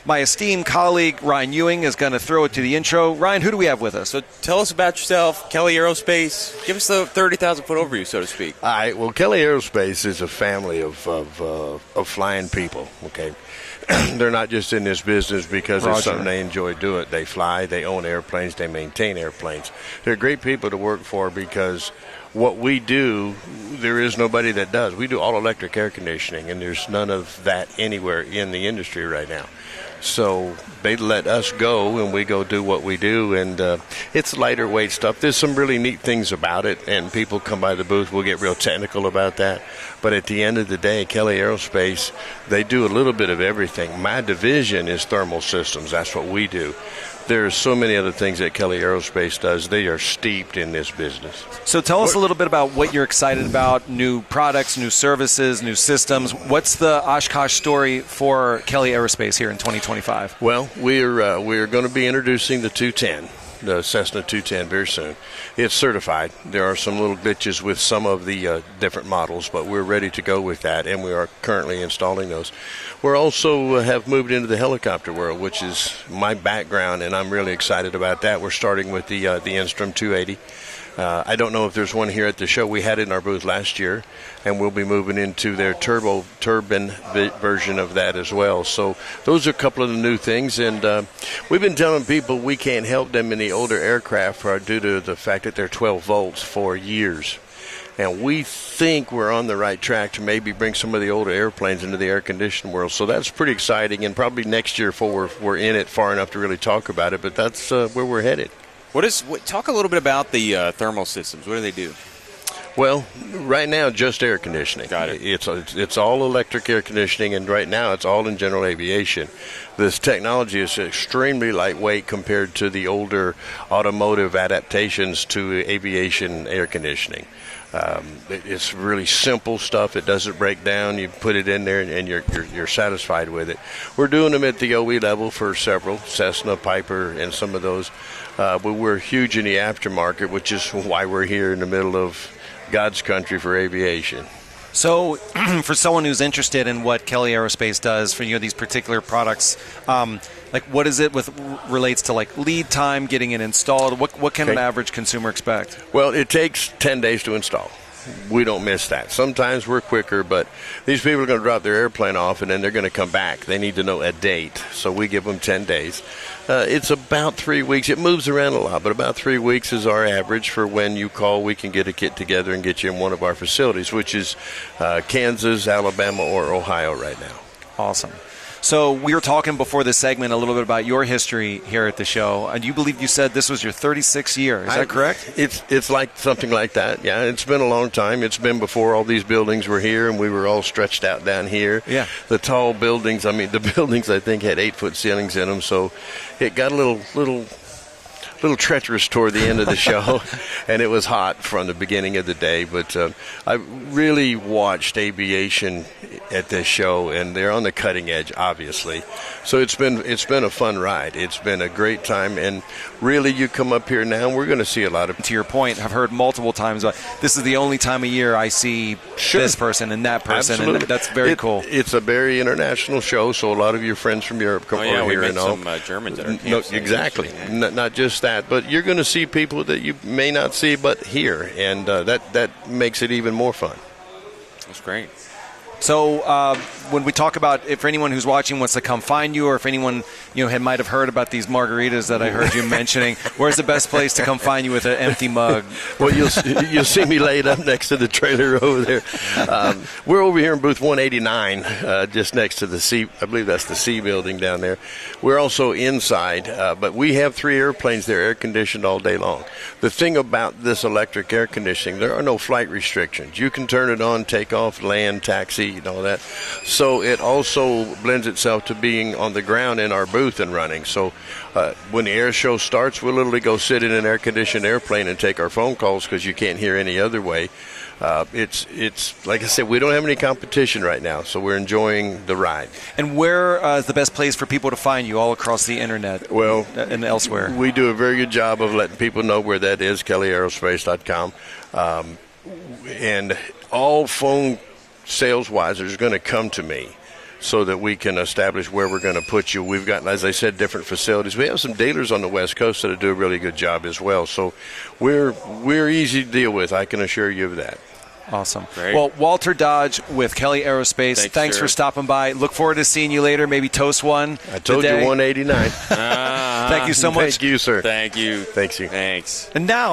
My esteemed colleague, Ryan Ewing, is going to throw it to the intro. Ryan, who do we have with us? So tell us about yourself, Kelly Aerospace. Give us the 30,000-foot overview, so to speak. All right. Well, Kelly Aerospace is a family of flying people, okay? They're not just in this business because it's something they enjoy doing. They fly, they own airplanes, they maintain airplanes. They're great people to work for because what we do, there is nobody that does. We do all electric air conditioning, and there's none of that anywhere in the industry right now. So they let us go, and we go do what we do, and it's lighter weight stuff. There's some really neat things about it, and people come by the booth. We'll get real technical about that. But at the end of the day, Kelly Aerospace, they do a little bit of everything. My division is thermal systems. That's what we do. There's so many other things that Kelly Aerospace does. They are steeped in this business. So tell us a little bit about what you're excited about, new products, new services, new systems. What's the Oshkosh story for Kelly Aerospace here in 2025? Well, we're going to be introducing the 210. The Cessna 210 very soon. It's certified. There are some little glitches with some of the different models, but we're ready to go with that, and we are currently installing those. We're also have moved into the helicopter world, which is my background, and I'm really excited about that. We're starting with the Instrom 280. I don't know if there's one here at the show. We had it in our booth last year, and we'll be moving into their turbine version of that as well. So those are a couple of the new things, and we've been telling people we can't help them in the older aircraft due to the fact that they're 12 volts for years. And we think we're on the right track to maybe bring some of the older airplanes into the air conditioning world. So that's pretty exciting, and probably next year before we're in it far enough to really talk about it, but that's where we're headed. Talk a little bit about the thermal systems. What do they do? Well, right now, just air conditioning. Got it. It's all electric air conditioning, and right now it's all in general aviation. This technology is extremely lightweight compared to the older automotive adaptations to aviation air conditioning. It's really simple stuff. It doesn't break down. You put it in there, and you're satisfied with it. We're doing them at the OE level for several, Cessna, Piper, and some of those. But we're huge in the aftermarket, which is why we're here in the middle of God's country for aviation. So for someone who's interested in what Kelly Aerospace does for these particular products, what is it relates to lead time, getting it installed? What can an average consumer expect? Well, it takes 10 days to install. We don't miss that. Sometimes we're quicker, but these people are going to drop their airplane off, and then they're going to come back. They need to know a date, so we give them 10 days. It's about 3 weeks. It moves around a lot, but about 3 weeks is our average for when you call. We can get a kit together and get you in one of our facilities, which is Kansas, Alabama, or Ohio right now. Awesome. So we were talking before this segment a little bit about your history here at the show, and you said this was your 36th year. Is that correct? It's like something like that. Yeah, it's been a long time. It's been before all these buildings were here, and we were all stretched out down here. Yeah. The tall buildings. I mean, the buildings I think had 8-foot ceilings in them, so it got a little treacherous toward the end of the show, and it was hot from the beginning of the day. But I really watched aviation at this show, and they're on the cutting edge, obviously. So it's been a fun ride. It's been a great time, and really, you come up here now, we're going to see a lot of. To your point, I've heard multiple times about this is the only time of year I see this person and that person, Absolutely. And that's very cool. It's a very international show, so a lot of your friends from Europe come over here and all. We met some Germans at our camp. No, exactly. Not just that, but you're going to see people that you may not see but here, and that makes it even more fun. That's great. So when we talk about, for anyone who's watching wants to come find you, or if anyone might have heard about these margaritas that I heard you mentioning, where's the best place to come find you with an empty mug? Well, you'll see me laid up next to the trailer over there. We're over here in booth 189, just next to the C. I believe that's the C building down there. We're also inside, but we have 3 airplanes there, air conditioned all day long. The thing about this electric air conditioning, there are no flight restrictions. You can turn it on, take off, land, taxi, all that. So it also blends itself to being on the ground in our booth and running. So when the air show starts, we'll literally go sit in an air-conditioned airplane and take our phone calls because you can't hear any other way. It's like I said, we don't have any competition right now, so we're enjoying the ride. And where is the best place for people to find you all across the internet? Well, and elsewhere? We do a very good job of letting people know where that is, kellyaerospace.com. And all phone sales-wise is going to come to me. so that we can establish where we're going to put you. We've got, as I said, different facilities. We have some dealers on the West Coast that do a really good job as well. So we're easy to deal with. I can assure you of that. Awesome. Great. Well, Walter Dodge with Kelly Aerospace. Thanks sir. for stopping by. Look forward to seeing you later. Maybe toast one. I told today. you 189. Thank you so much. Thank you, sir. Thank you. Thanks you. Thanks. And now